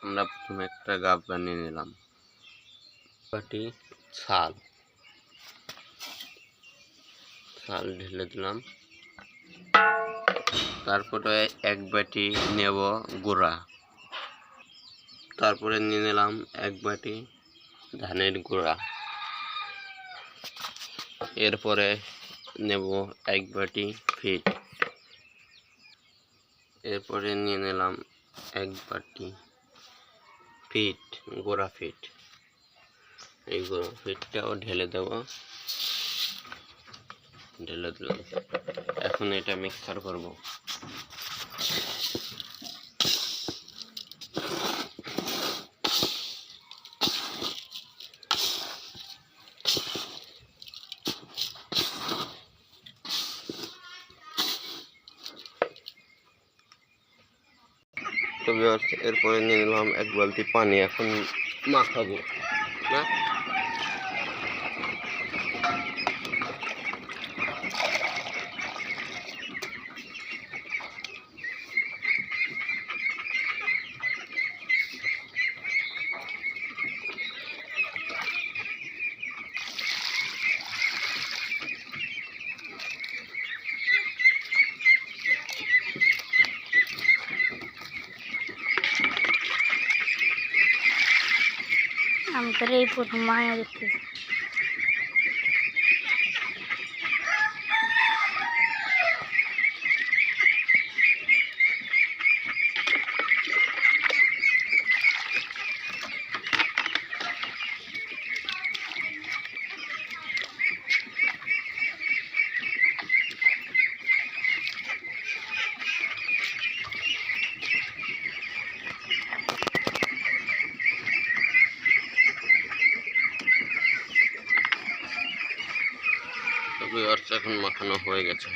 আমরা প্রথমে একটা গাব বানিয়ে নিলাম, বাটি ছাল ঢেলে দিলাম। তারপরে এক বাটি নেব গুঁড়া, তারপরে নিয়ে নিলাম এক বাটি ধানের গুঁড়া, এরপরে নেব এক বাটি ফিট, এরপরে নিয়ে নিলাম এক বাটি ফিট, গুঁড়া ফিট। এই গুঁড়া ফিটটাও ঢেলে দেব, ঢেলে দিলাম। এখন এটা মিক্সার করব। তো এরপরে নিয়ে নিলাম এক বালতি পানি, এখন মাখাবো না। আমি তাহলে এই প্রথম মায়া দেখতেছি। তবে এখন মাখানো হয়ে গেছে।